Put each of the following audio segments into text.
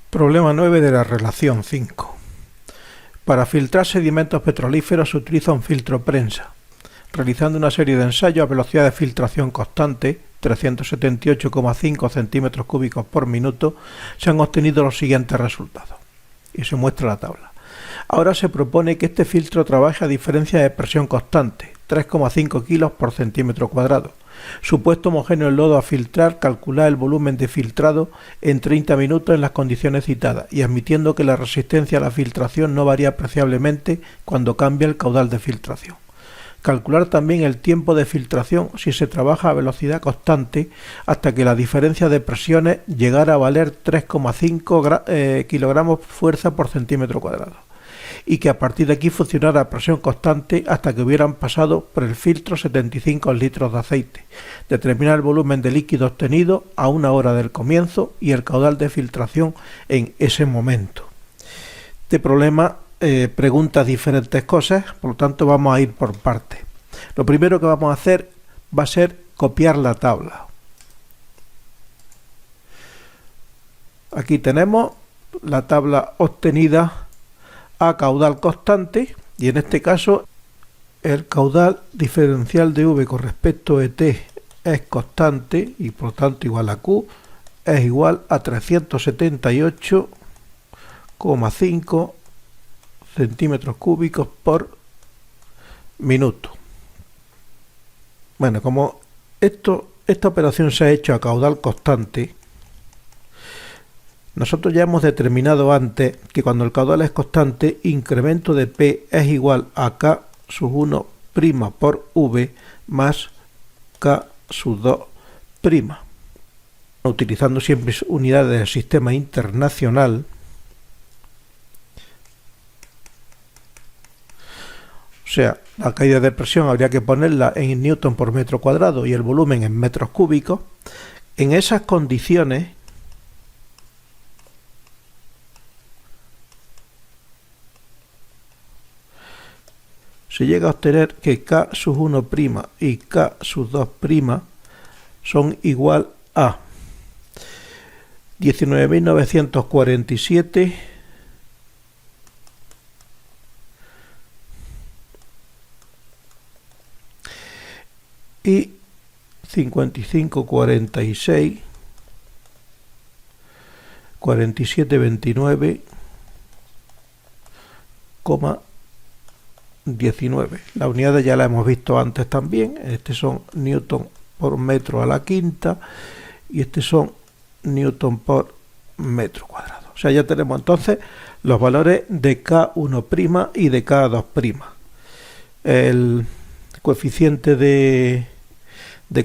Problema 9 de la relación 5. Para filtrar sedimentos petrolíferos se utiliza un filtro prensa. Realizando una serie de ensayos a velocidad de filtración constante, 378,5 centímetros cúbicos por minuto, se han obtenido los siguientes resultados. Y se muestra la tabla. Ahora se propone que este filtro trabaje a diferencia de presión constante, 3,5 kilos por centímetro cuadrado. Supuesto homogéneo el lodo a filtrar, calcular el volumen de filtrado en 30 minutos en las condiciones citadas y admitiendo que la resistencia a la filtración no varía apreciablemente cuando cambia el caudal de filtración. Calcular también el tiempo de filtración si se trabaja a velocidad constante hasta que la diferencia de presiones llegara a valer 3,5 kilogramos fuerza por centímetro cuadrado y que a partir de aquí funcionara a presión constante hasta que hubieran pasado por el filtro 75 litros de aceite, determinar el volumen de líquido obtenido a una hora del comienzo y el caudal de filtración en ese momento. Este problema pregunta diferentes cosas, por lo tanto vamos a ir por partes. Lo primero que vamos a hacer va a ser copiar la tabla. Aquí tenemos la tabla obtenida a caudal constante y en este caso el caudal diferencial de V con respecto a T es constante y por tanto igual a Q es igual a 378,5 centímetros cúbicos por minuto. Bueno, como esta operación se ha hecho a caudal constante, nosotros ya hemos determinado antes que cuando el caudal es constante, incremento de P es igual a K sub 1' por V más K sub 2'. Utilizando siempre unidades del sistema internacional, o sea, la caída de presión habría que ponerla en newton por metro cuadrado y el volumen en metros cúbicos. En esas condiciones, se llega a obtener que K sub 1' y K sub 2' son igual a 19.947 y 55,46, 47,29. Las unidades ya las hemos visto antes también. Este son newton por metro a la quinta y este son newton por metro cuadrado. O sea, ya tenemos entonces los valores de K1' y de K2'. El coeficiente de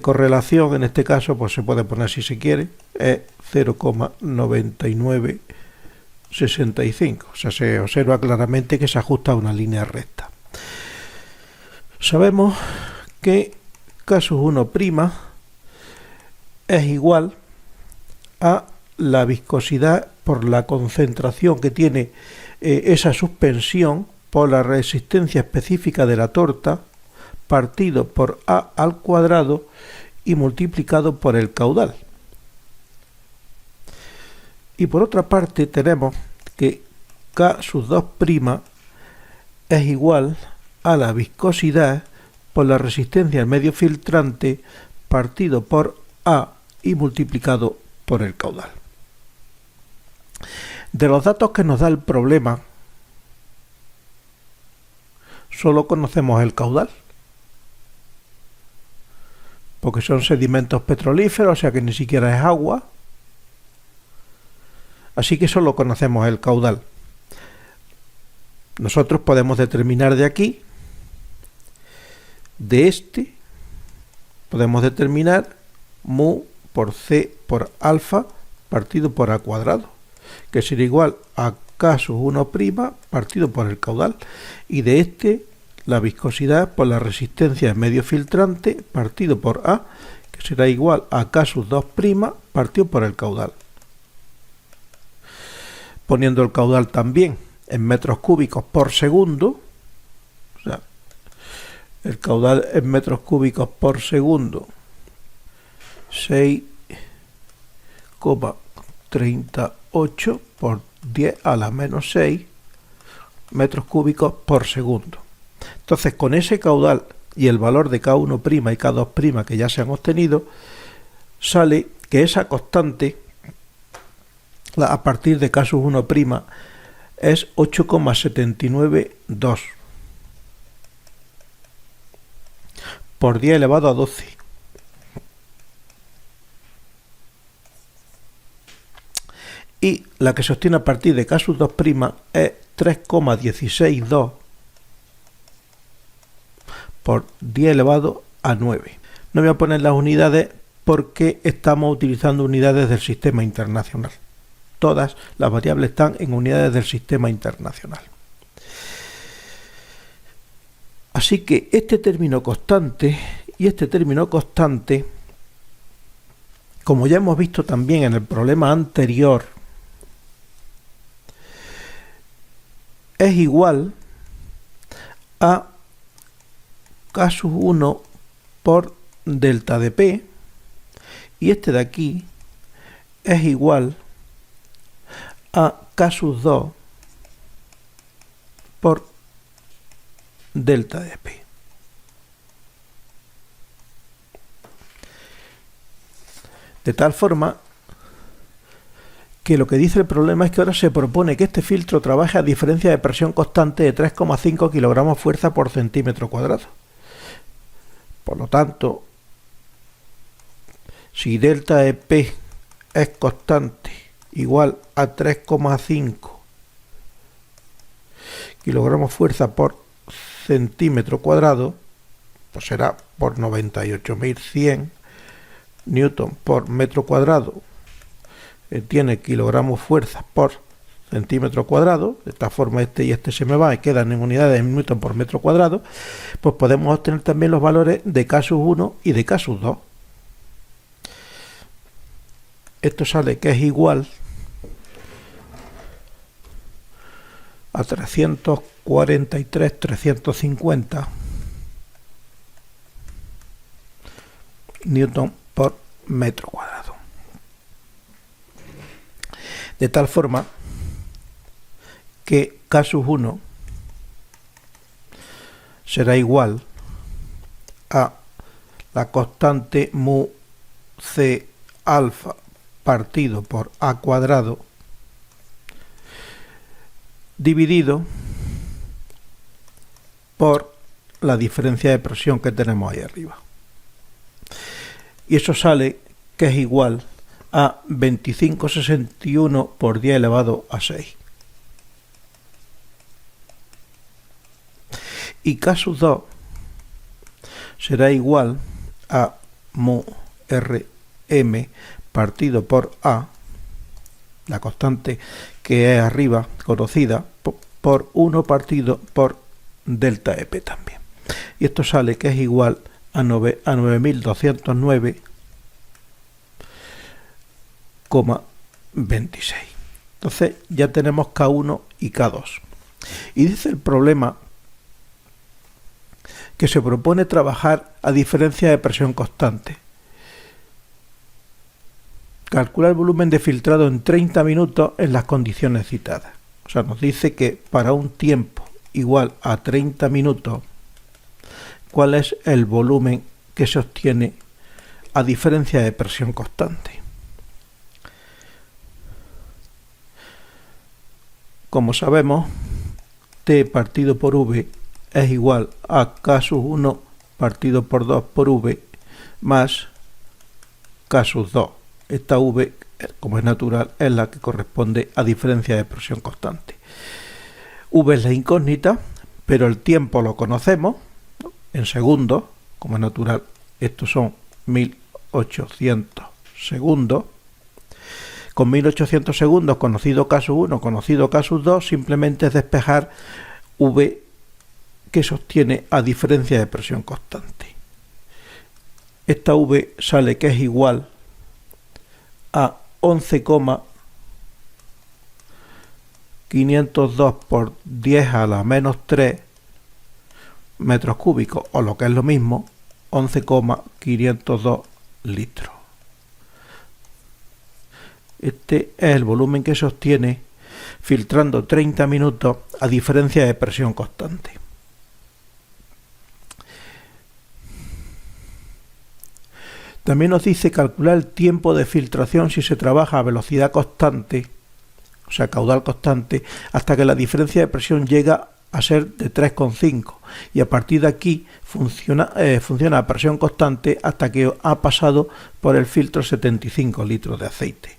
correlación en este caso pues se puede poner si se quiere, es 0,9965. O sea, se observa claramente que se ajusta a una línea recta. Sabemos que K sub 1' es igual a la viscosidad por la concentración que tiene esa suspensión por la resistencia específica de la torta partido por A al cuadrado y multiplicado por el caudal. Y por otra parte tenemos que K sub 2' es igual a la viscosidad por la resistencia al medio filtrante partido por A y multiplicado por el caudal. De los datos que nos da el problema, solo conocemos el caudal, porque son sedimentos petrolíferos, o sea que ni siquiera es agua, así que solo conocemos el caudal. Nosotros podemos determinar de aquí, de este, podemos determinar mu por C por alfa partido por A cuadrado, que sería igual a K sub 1' partido por el caudal, y de este la viscosidad por la resistencia de medio filtrante partido por A, que será igual a K sub 2' partido por el caudal. Poniendo el caudal también en metros cúbicos por segundo, o sea, el caudal en metros cúbicos por segundo, 6,4 38 por 10 a la menos 6 metros cúbicos por segundo. Entonces, con ese caudal y el valor de K1' y K2' que ya se han obtenido, sale que esa constante a partir de K1' es 8,792 por 10 elevado a 12. Y la que se obtiene a partir de K2' es 3,162 por 10 elevado a 9. No voy a poner las unidades porque estamos utilizando unidades del sistema internacional. Todas las variables están en unidades del sistema internacional. Así que este término constante y este término constante, como ya hemos visto también en el problema anterior, es igual a K1 por delta de P, y este de aquí es igual a K2 por delta de P. De tal forma que lo que dice el problema es que ahora se propone que este filtro trabaje a diferencia de presión constante de 3,5 kilogramos fuerza por centímetro cuadrado. Por lo tanto, si delta de P es constante igual a 3,5 kilogramos fuerza por centímetro cuadrado, pues será por 98.100 newton por metro cuadrado. Tiene kilogramos fuerza por centímetro cuadrado. De esta forma este y este se me va y quedan en unidades de newton por metro cuadrado. Pues podemos obtener también los valores de K1 y de K2. Esto sale que es igual a 343,350 newton por metro cuadrado. De tal forma que K1 será igual a la constante mu C alfa partido por A cuadrado dividido por la diferencia de presión que tenemos ahí arriba. Y eso sale que es igual a 25,61 por 10 elevado a 6. Y K2 será igual a mu Rm partido por A, la constante que es arriba conocida, por 1 partido por delta EP también. Y esto sale que es igual a 9.209,26. Entonces ya tenemos K1 y K2. Y dice el problema que se propone trabajar a diferencia de presión constante. Calcula el volumen de filtrado en 30 minutos en las condiciones citadas. O sea, nos dice que para un tiempo igual a 30 minutos, ¿cuál es el volumen que se obtiene a diferencia de presión constante? Como sabemos, T partido por V es igual a K1 partido por 2 por V más K2. Esta V, como es natural, es la que corresponde a diferencia de presión constante. V es la incógnita, pero el tiempo lo conocemos, ¿no?, en segundos, como es natural. Estos son 1800 segundos. Con 1800 segundos, conocido K1, conocido K2, simplemente es despejar V que se obtiene a diferencia de presión constante. Esta V sale que es igual a 11,502 por 10 a la menos 3 metros cúbicos, o lo que es lo mismo, 11,502 litros. Este es el volumen que se obtiene filtrando 30 minutos a diferencia de presión constante. También nos dice calcular el tiempo de filtración si se trabaja a velocidad constante, o sea, caudal constante, hasta que la diferencia de presión llega a ser de 3,5 y a partir de aquí funciona a presión constante hasta que ha pasado por el filtro 75 litros de aceite.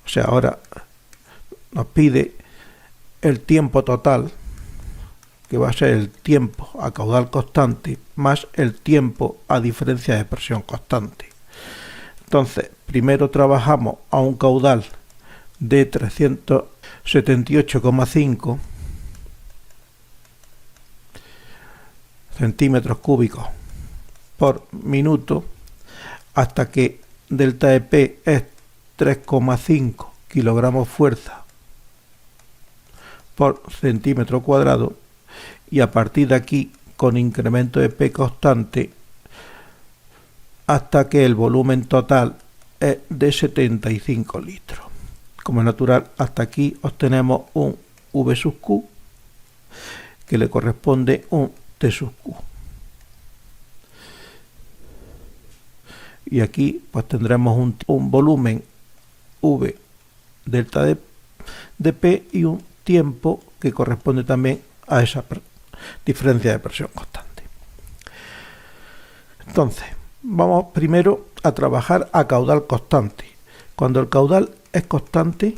O sea, ahora nos pide el tiempo total, que va a ser el tiempo a caudal constante más el tiempo a diferencia de presión constante. Entonces, primero trabajamos a un caudal de 378,5 centímetros cúbicos por minuto hasta que delta de P es 3,5 kilogramos fuerza por centímetro cuadrado y a partir de aquí con incremento de P constante hasta que el volumen total es de 75 litros. Como es natural, hasta aquí obtenemos un V sub Q que le corresponde un T sub Q. Y aquí pues tendremos un volumen V delta de P y un tiempo que corresponde también a esa diferencia de presión constante. Entonces, vamos primero a trabajar a caudal constante. Cuando el caudal es constante,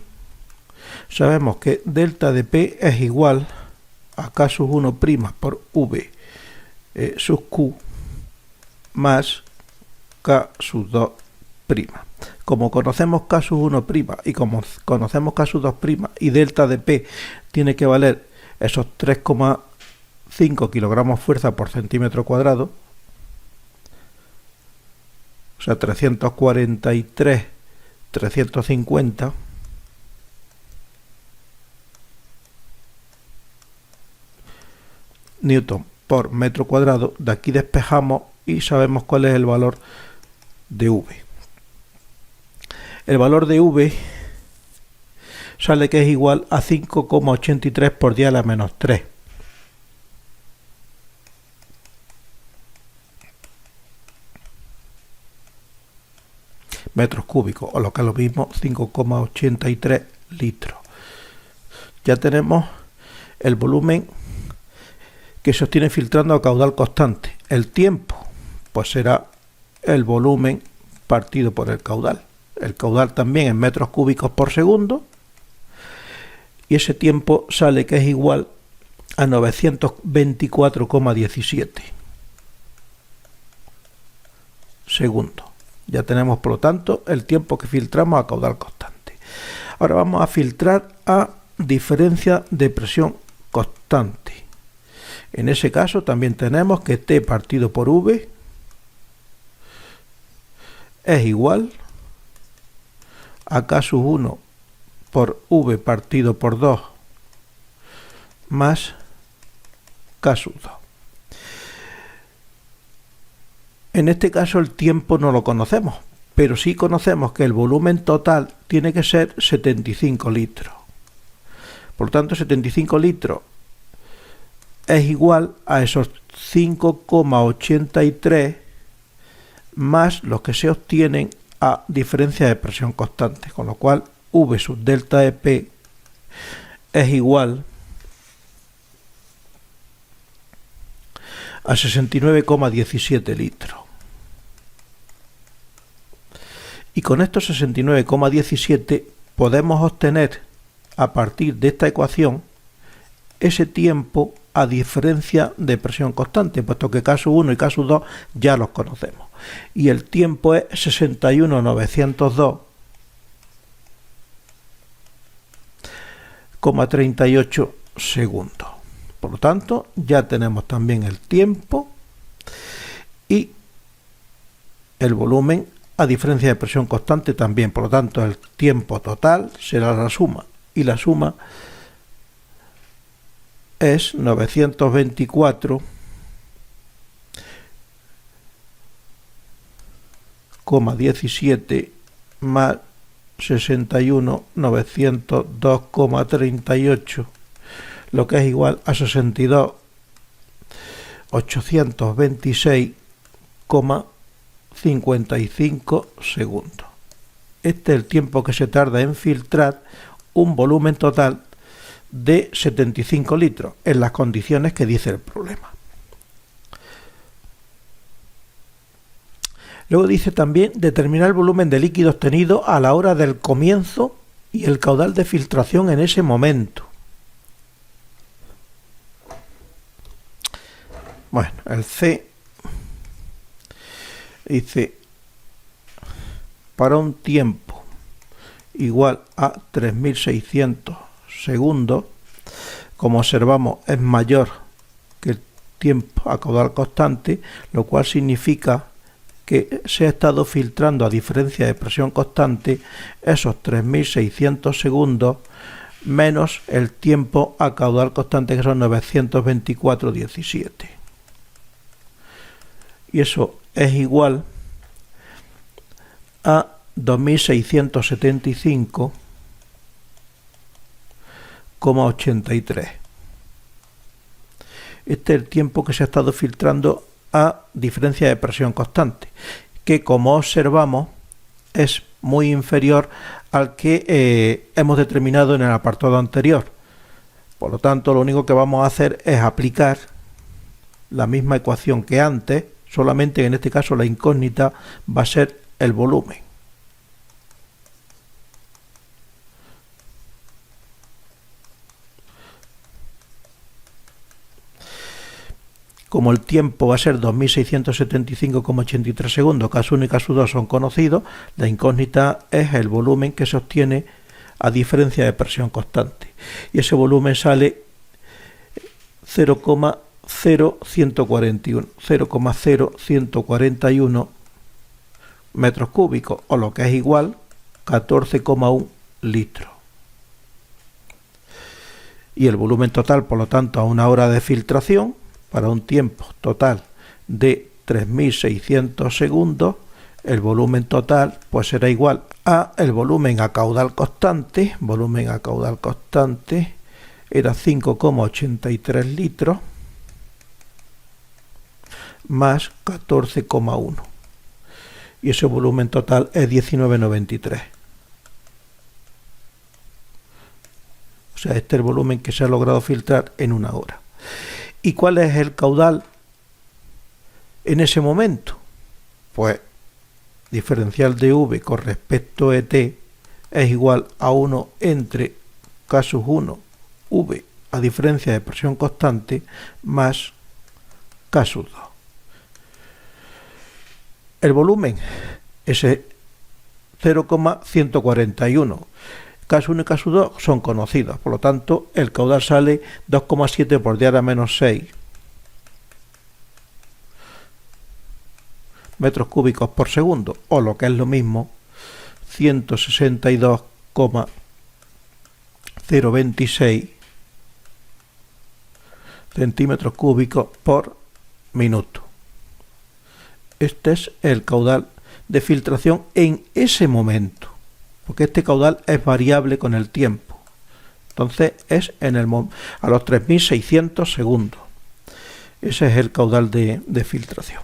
sabemos que delta de P es igual a K sub 1' por V sub Q más K sub 2'. Como conocemos K sub 1' y como conocemos K sub 2' y delta de P tiene que valer esos 3,5 kilogramos fuerza por centímetro cuadrado, o sea 350 newton por metro cuadrado, de aquí despejamos y sabemos cuál es el valor de V. El valor de V sale que es igual a 5,83 por 10 a la menos 3. Metros cúbicos, o lo que es lo mismo, 5,83 litros. Ya tenemos el volumen que se obtiene filtrando a caudal constante. El tiempo, pues será el volumen partido por el caudal. El caudal también en metros cúbicos por segundo. Y ese tiempo sale que es igual a 924,17 segundos. Ya tenemos, por lo tanto, el tiempo que filtramos a caudal constante. Ahora vamos a filtrar a diferencia de presión constante. En ese caso también tenemos que T partido por V es igual a K sub 1 por V partido por 2 más K sub 2. En este caso el tiempo no lo conocemos, pero sí conocemos que el volumen total tiene que ser 75 litros. Por lo tanto, 75 litros es igual a esos 5,83 más los que se obtienen a diferencia de presión constante, con lo cual V sub delta de P es igual a 69,17 litros. Y con estos 69,17 podemos obtener a partir de esta ecuación ese tiempo a diferencia de presión constante, puesto que K sub 1 y K sub 2 ya los conocemos. Y el tiempo es 61,902,38 segundos. Por lo tanto, ya tenemos también el tiempo y el volumen a diferencia de presión constante también. Por lo tanto, el tiempo total será la suma, y la suma es 924,17 más 61.902,38, lo que es igual a 62.826,55 segundos. Este es el tiempo que se tarda en filtrar un volumen total de 75 litros en las condiciones que dice el problema. Luego dice también determinar el volumen de líquido obtenido a la hora del comienzo y el caudal de filtración en ese momento. Bueno, el C dice para un tiempo igual a 3600 segundos, como observamos es mayor que el tiempo a caudal constante, lo cual significa que se ha estado filtrando a diferencia de presión constante esos 3600 segundos menos el tiempo a caudal constante, que son 924,17. Y eso es igual a 2675,83. Este es el tiempo que se ha estado filtrando a diferencia de presión constante, que como observamos es muy inferior al que hemos determinado en el apartado anterior. Por lo tanto, lo único que vamos a hacer es aplicar la misma ecuación que antes, solamente que en este caso la incógnita va a ser el volumen. Como el tiempo va a ser 2675,83 segundos, caso 1 y caso 2 son conocidos, la incógnita es el volumen que se obtiene a diferencia de presión constante. Y ese volumen sale 0,0141 metros cúbicos, o lo que es igual 14,1 litros. Y el volumen total, por lo tanto, a una hora de filtración, para un tiempo total de 3600 segundos, el volumen total pues será igual a el volumen a caudal constante. Volumen a caudal constante era 5,83 litros más 14,1, y ese volumen total es 19,93. O sea, este es el volumen que se ha logrado filtrar en una hora. ¿Y cuál es el caudal en ese momento? Pues diferencial de V con respecto a ET es igual a 1 entre casus 1 V a diferencia de presión constante más casus 2. El volumen es 0,141. Caso 1 y caso 2 son conocidos, por lo tanto el caudal sale 2,7 por 10 a la menos 6 metros cúbicos por segundo, o lo que es lo mismo, 162,026 centímetros cúbicos por minuto. Este es el caudal de filtración en ese momento, porque este caudal es variable con el tiempo. Entonces es a los 3600 segundos. Ese es el caudal de filtración.